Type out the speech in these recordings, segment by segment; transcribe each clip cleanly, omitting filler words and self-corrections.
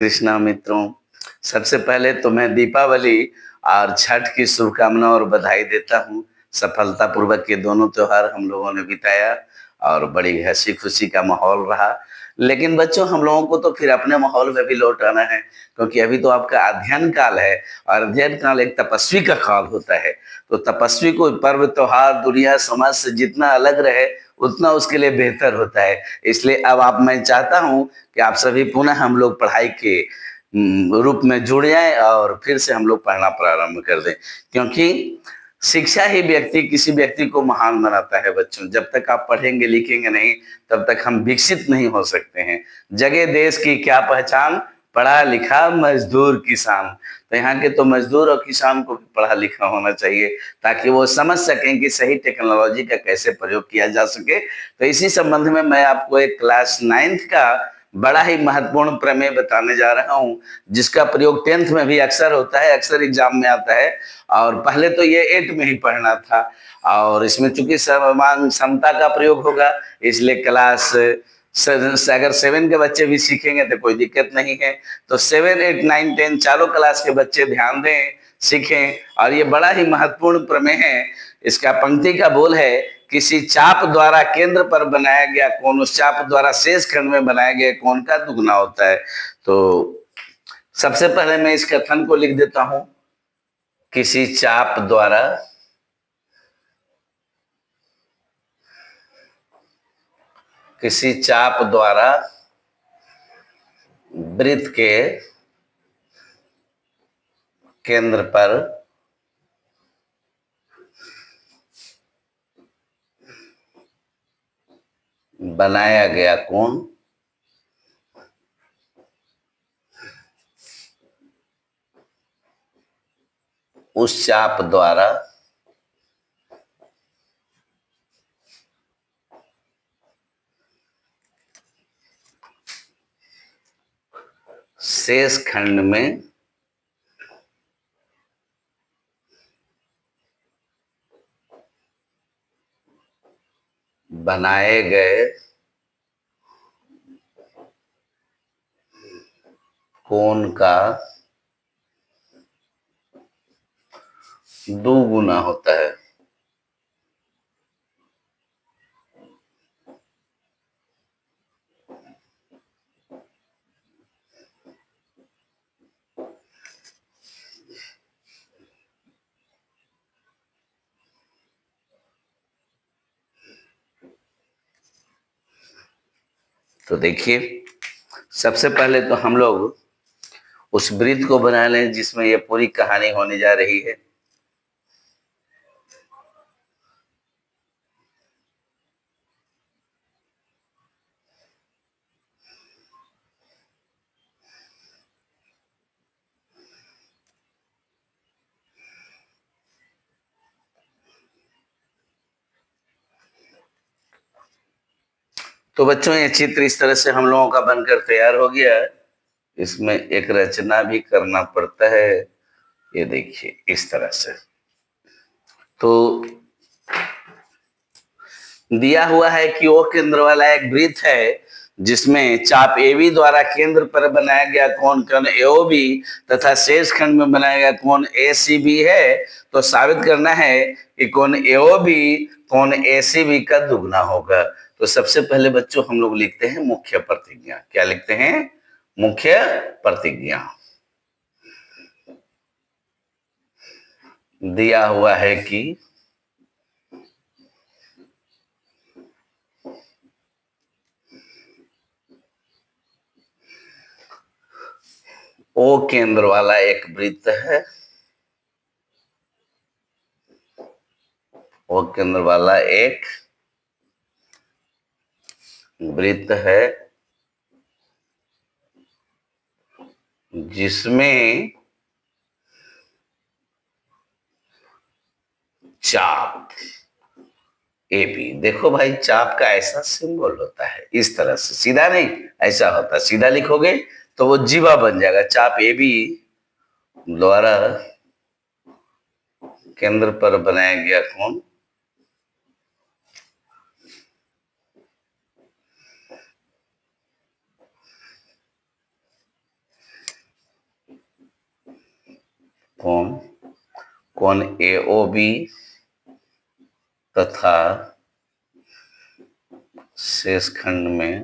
कृष्णा मित्रों, सबसे पहले तो मैं दीपावली और छठ की शुभकामना और बधाई देता हूँ। सफलतापूर्वक ये दोनों त्योहार हम लोगों ने बिताया और बड़ी हंसी खुशी का माहौल रहा। लेकिन बच्चों, हम लोगों को तो फिर अपने माहौल में भी लौट आना है, क्योंकि अभी तो आपका अध्ययन काल है और अध्ययन काल एक तपस्वी का काल होता है। तो तपस्वी को पर्व त्योहार दुनिया समाज से जितना अलग रहे उतना उसके लिए बेहतर होता है। इसलिए अब आप मैं चाहता हूँ कि आप सभी पुनः हम लोग पढ़ाई के रूप में जुड़ जाएं और फिर से हम लोग पढ़ना प्रारंभ कर दें, क्योंकि शिक्षा ही किसी व्यक्ति को महान बनाता है। बच्चों, जब तक आप पढ़ेंगे लिखेंगे नहीं, तब तक हम विकसित नहीं हो सकते हैं। जगे देश की क्या पहचान, पढ़ा लिखा मजदूर किसान। तो यहाँ के तो मजदूर और किसान को भी पढ़ा लिखा होना चाहिए, ताकि वो समझ सकें कि सही टेक्नोलॉजी का कैसे प्रयोग किया जा सके। तो इसी संबंध में मैं आपको एक क्लास 9th का बड़ा ही महत्वपूर्ण प्रमेय बताने जा रहा हूँ, जिसका प्रयोग 10th में भी अक्सर होता है, अक्सर एग्जाम में आता है। और पहले तो ये 8 में ही पढ़ना था, और इसमें चूंकि समान समता का प्रयोग होगा, इसलिए क्लास अगर 7 के बच्चे भी सीखेंगे तो कोई दिक्कत नहीं है। तो 7, 8, 9, 10 चारों क्लास के बच्चे ध्यान दें, सीखें। और ये बड़ा ही महत्वपूर्ण प्रमेय है। इसका पंक्ति का बोल है, किसी चाप द्वारा केंद्र पर बनाया गया कोण उस चाप द्वारा शेष खंड में बनाया गया कोण का दुगना होता है। तो सबसे पहले मैं इस कथन को लिख देता हूं। किसी चाप द्वारा किसी चाप द्वारा वृत्त के केंद्र पर बनाया गया कोण उस चाप द्वारा शेष खंड में बनाए गए कोण का दुगुना होता है। तो देखिए, सबसे पहले तो हम लोग उस वृत्त को बना लें जिसमें ये पूरी कहानी होने जा रही है। तो बच्चों, ये चित्र इस तरह से हम लोगों का बनकर तैयार हो गया है। इसमें एक रचना भी करना पड़ता है। ये देखिए इस तरह से। तो दिया हुआ है कि वो केंद्र वाला एक वृत्त है जिसमें चाप AB द्वारा केंद्र पर बनाया गया कोण AOB तथा शेष खंड में बनाया गया कोण ACB है। तो साबित करना है कि कोण AOB कोण ACB का दुगना होगा। तो सबसे पहले बच्चों हम लोग लिखते हैं मुख्य प्रतिज्ञा। क्या लिखते हैं? मुख्य प्रतिज्ञा। दिया हुआ है कि O केंद्र वाला एक वृत्त है। O केंद्र वाला एक वृत्त है जिसमें चाप AB, देखो भाई, चाप का ऐसा सिंबल होता है, इस तरह से सीधा नहीं, ऐसा होता है। सीधा लिखोगे तो वो जीवा बन जाएगा। चाप AB द्वारा केंद्र पर बनाया गया कोण कोण कोण AOB तथा शेषखंड में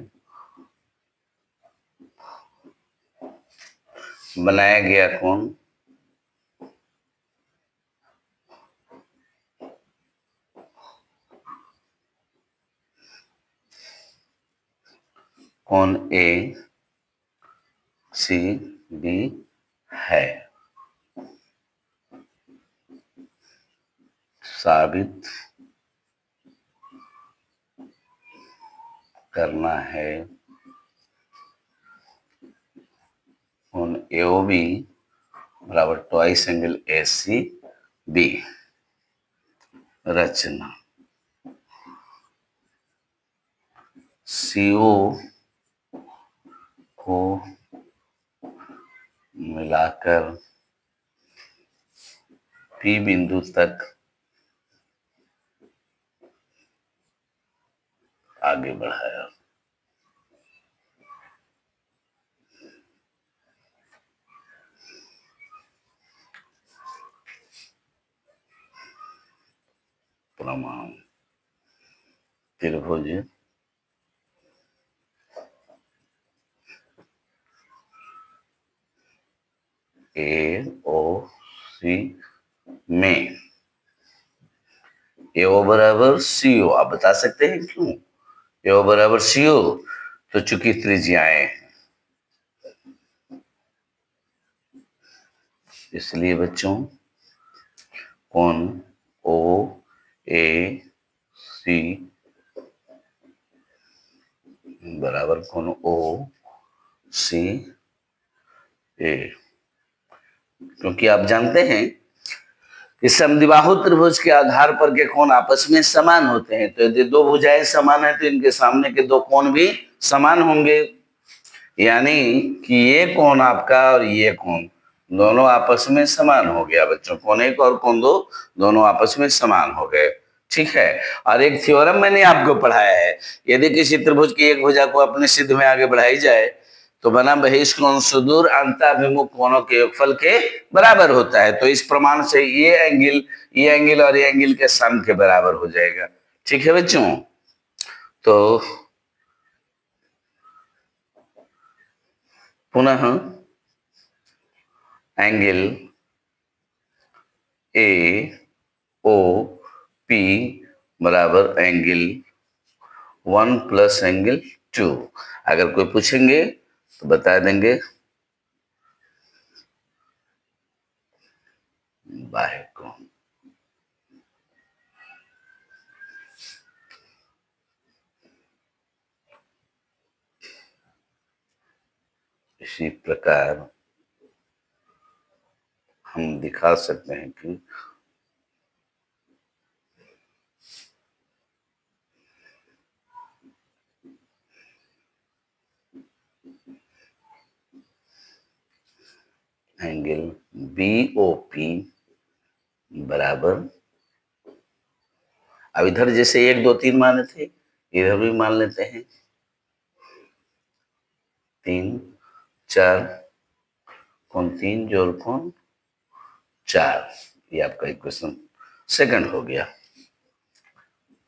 बनाया गया कोण कोण ACB है। साबित करना है कोण AOB बराबर ट्वाइस एंगल ACB। रचना CO को मिलाकर P बिंदु तक आगे बढ़ाया। प्रमाण त्रिभुज AOC में AO बराबर CO, आप बता सकते हैं क्यों AO बराबर CO? तो चूंकि त्रिज्याएं हैं, इसलिए बच्चों कोण OAC बराबर कोण OCA। क्योंकि आप जानते हैं कि समद्विबाहु त्रिभुज के आधार पर के कोण आपस में समान होते हैं। तो यदि दो भुजाएं समान है तो इनके सामने के दो कोण भी समान होंगे, यानी कि ये कोण आपका और ये कोण दोनों आपस में समान हो गया बच्चों। कोण एक और कोण दो दोनों आपस में समान हो गए, ठीक है। और एक थ्योरम मैंने आपको पढ़ाया है, यदि किसी त्रिभुज की एक भुजा को अपने सिद्ध में आगे बढ़ाई जाए तो बना बहिष्कोण सुदूर अंतःभिमुख कोणों के योगफल के बराबर होता है। तो इस प्रमाण से ये एंगल और ये एंगल के सम के बराबर हो जाएगा, ठीक है बच्चों। तो पुनः एंगल AOP बराबर एंगल 1 प्लस एंगल 2। अगर कोई पूछेंगे तो बता देंगे बाह्य कोण। इसी प्रकार हम दिखा सकते हैं कि एंगल BOP बराबर, अब इधर जैसे 1 2 3 माने थे, इधर भी मान लेते हैं 3 4, कौन 3 जोड़ कौन 4। ये आपका इक्वेशन सेकंड हो गया।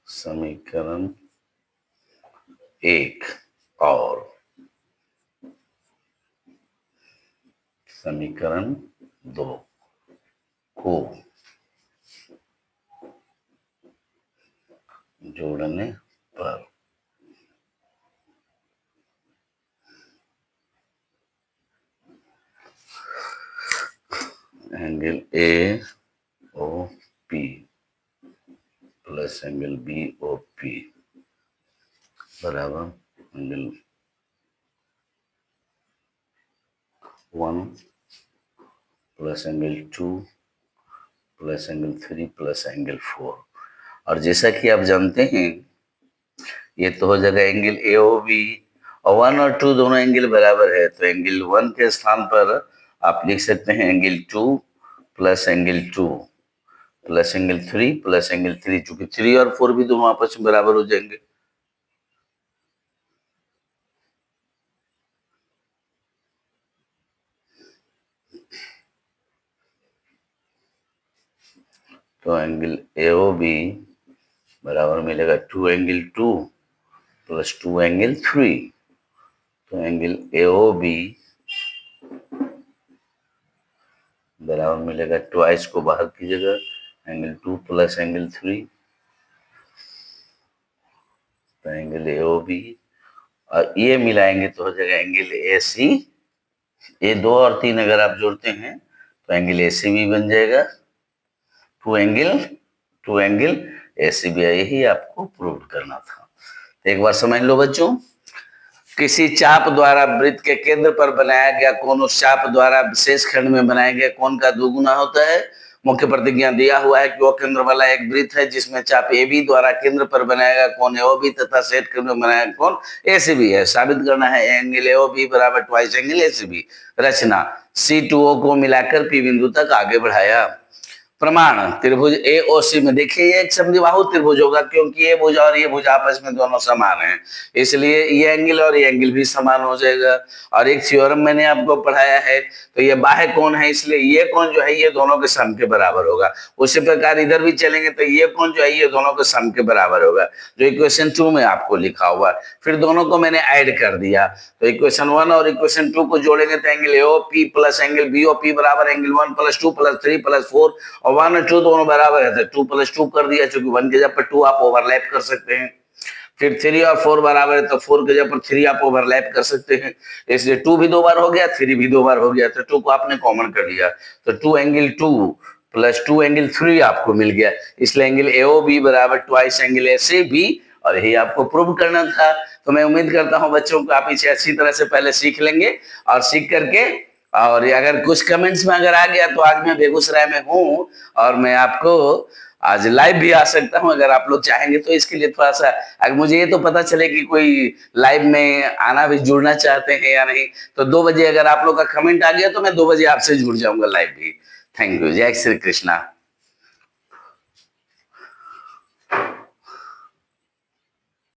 समीकरण 1 और समीकरण 2 को जोड़ने पर angle AOP plus angle BOP बराबर angle 1 plus angle 2 plus angle 3 plus angle 4। और जैसा कि आप जानते हैं ये तो हो जाएगा एंगल AOB, और 1 और 2 दोनों एंगल बराबर है, तो एंगल 1 के स्थान पर आप लिख सकते हैं angle 2 plus angle 2 plus angle 3 plus angle 3, चूंकि 3 और 4 भी दोनों आपस में बराबर हो जाएंगे। तो एंगल AOB बराबर मिलेगा 2 एंगल 2 प्लस 2 एंगल 3। तो एंगल AOB बराबर मिलेगा ट्वाइस को बाहर कीजिएगा एंगल 2 प्लस एंगल 3। तो एंगल AOB और ये मिलाएंगे तो हो जाएगा एंगल AC। ये 2 और 3 अगर आप जोड़ते हैं तो एंगल ACB बन जाएगा। Two angle ACB। यही आपको प्रूव करना था। एक बार समझ लो बच्चों, किसी चाप द्वारा वृत्त के केंद्र पर बनाया गया कोण उस चाप द्वारा शेष खंड में बनाया गया कोण का दोगुना होता है। मुख्य प्रतिज्ञा दिया हुआ है कि वो केंद्र वाला एक वृत्त है जिसमें चाप AB द्वारा केंद्र पर बनाया गया कोण AOB तथा शेष खंड में बनाया गया कोण ACB है। साबित करना है एंगल AOB बराबर ट्वाइस एंगल ACB। रचना C2O को मिलाकर P बिंदु तक आगे बढ़ाया। प्रमाण त्रिभुज AOC में देखिए ये एक समद्विबाहु त्रिभुज होगा क्योंकि ये भुजा और ये भुजा आपस में दोनों समान हैं, इसलिए ये एंगल और ये एंगल भी समान हो जाएगा। और एक थ्योरम मैंने आपको पढ़ाया है, तो ये बाह्य कोण है इसलिए ये कोण जो है ये दोनों के सम के बराबर होगा। उसी प्रकार इधर भी चलेंगे तो ये कोण जो है ये दोनों के सम के बराबर होगा, जो इक्वेशन 2 में आपको लिखा हुआ। फिर दोनों को मैंने ऐड कर दिया, तो इक्वेशन 1 और इक्वेशन 2 को जोड़ेंगे तो angle AOP plus angle BOP बराबर एंगल 1 प्लस 2 प्लस 3 प्लस 4 और 1 और 2 दोनों बराबर है, तो 2 प्लस 2 कर दिया, क्योंकि 1 के जगह पर 2 आप ओवरलैप कर सकते हैं। फिर 3 और 4 बराबर है, तो 4 के जगह पर 3 आप ओवरलैप कर सकते हैं, इसलिए 2 भी 2 बार हो गया, 3 भी 2 बार हो गया, तो 2 को आपने कॉमन कर लिया, तो 2 एंगल 2 प्लस 2 एंगल 3 आपको मिल गया। इसलिए एंगल AOB बराबर ट्वाइस एंगल ACB, और यही आपको प्रूव करना था। तो मैं उम्मीद करता हूं बच्चों को आप इसे अच्छी तरह से पहले सीख लेंगे, और सीख करके और अगर कुछ कमेंट्स में अगर आ गया तो आज मैं बेगूसराय में हूं और मैं आपको आज लाइव भी आ सकता हूं, अगर आप लोग चाहेंगे तो। इसके लिए थोड़ा सा अगर मुझे ये तो पता चले कि कोई लाइव में आना भी जुड़ना चाहते हैं या नहीं, तो 2 बजे अगर आप लोग का कमेंट आ गया तो मैं 2 बजे आपसे जुड़ जाऊंगा लाइव भी। Thank you. जय श्री कृष्णा।